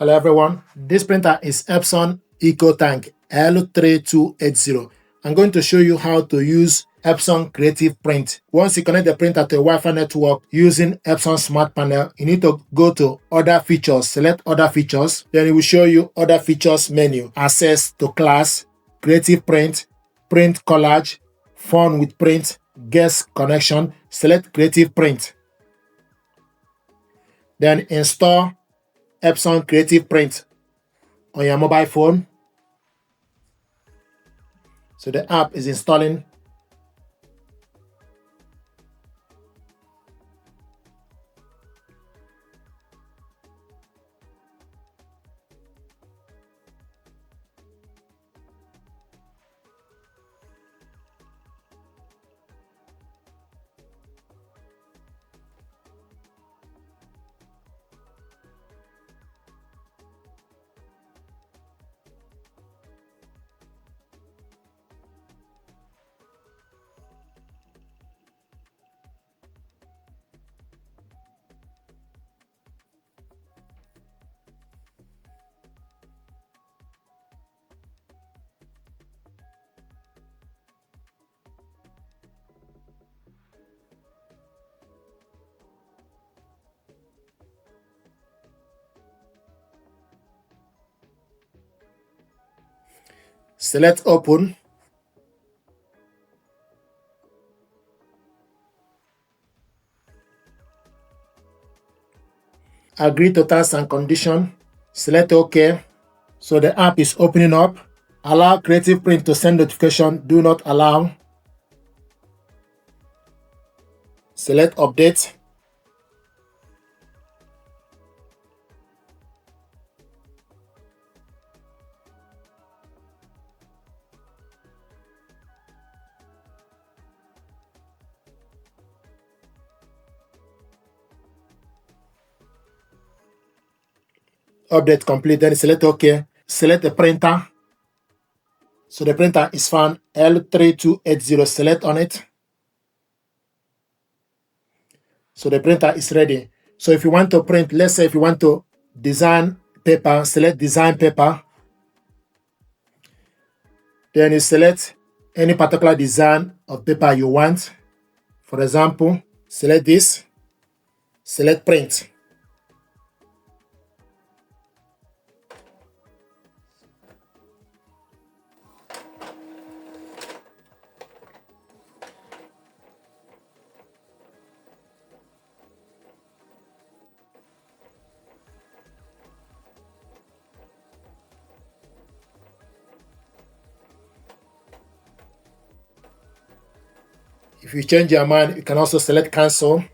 Hello everyone, this printer is Epson EcoTank L3280. I'm going to show you how to use Epson Creative Print. Once you connect the printer to a Wi-Fi network using Epson Smart Panel, you need to go to Other Features, select Other Features, then it will show you Other Features menu, Access to Class, Creative Print, Print Collage, Phone with Print, Guest Connection, select Creative Print. Then install Epson Creative Print on your mobile phone. So the app is installing. Select Open. Agree to terms and conditions. Select OK. So the app is opening up. Allow Creative Print to send notification. Do not allow. Select Update. Update complete. Then select OK. Select the printer. So the printer is found L3280. Select on it. So the printer is ready. So if you want to print, let's say if you want to design paper, select Design Paper. Then you select any particular design of paper you want. For example, select this. Select Print. If you change your mind, you can also select Cancel.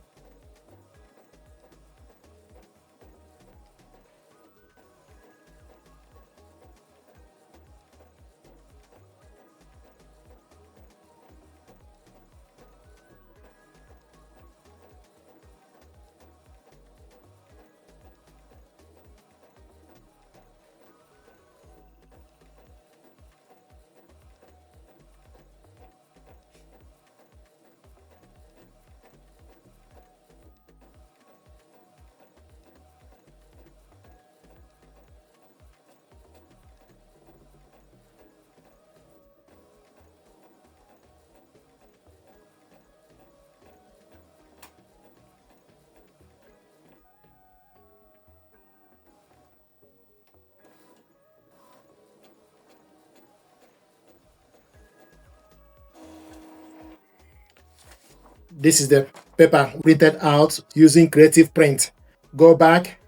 This is the paper printed out using Creative Print. Go back.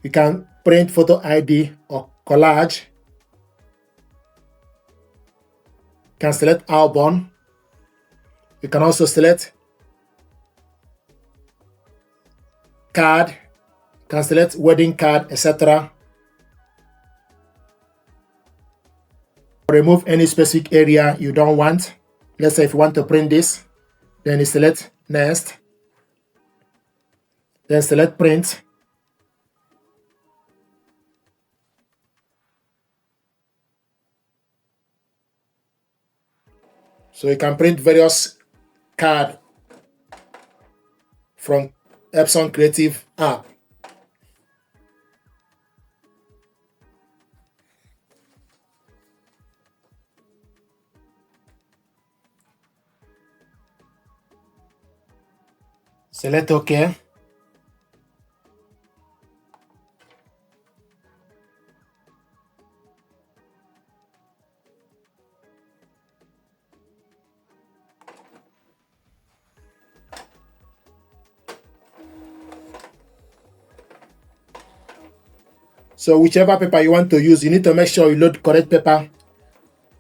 You can print photo ID or collage. You can select album. You can also select card. You can select wedding card, etc. Remove any specific area you don't want. Let's say if you want to print this, then you select Next. Then select Print. So you can print various cards from Epson Creative app. Select OK. So whichever paper you want to use, you need to make sure you load correct paper,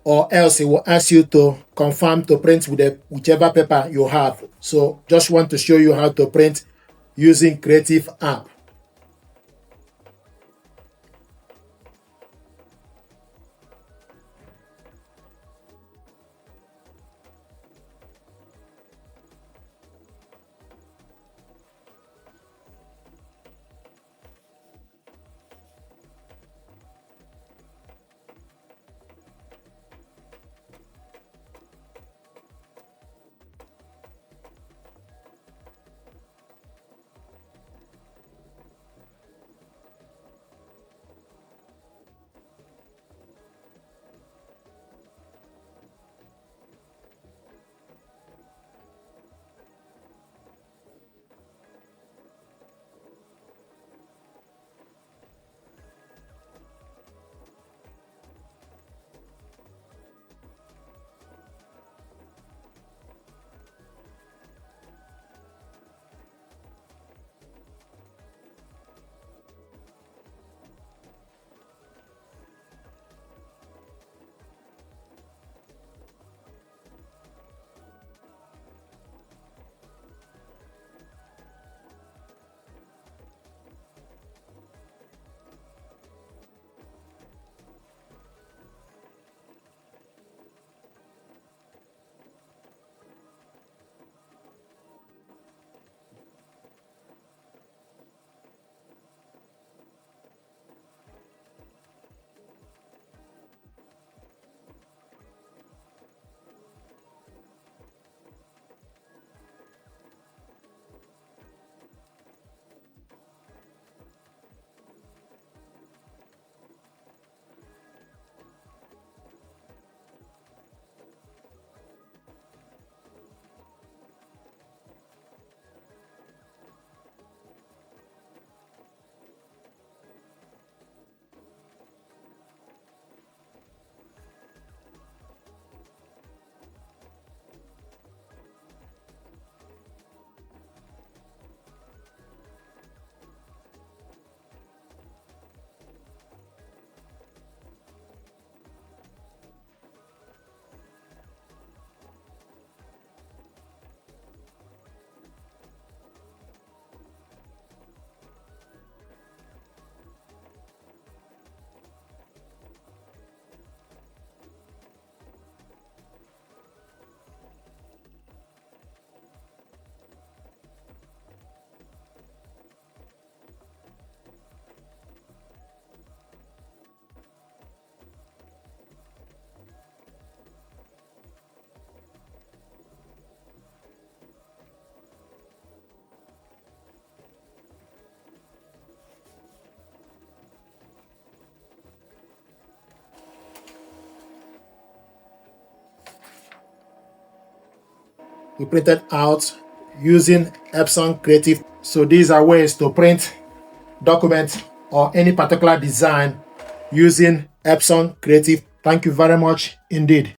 or else it will ask you to confirm to print with whichever paper you have. So just want to show you how to print using Creative app. We printed out using Epson Creative. So these are ways to print documents or any particular design using Epson Creative. Thank you very much indeed.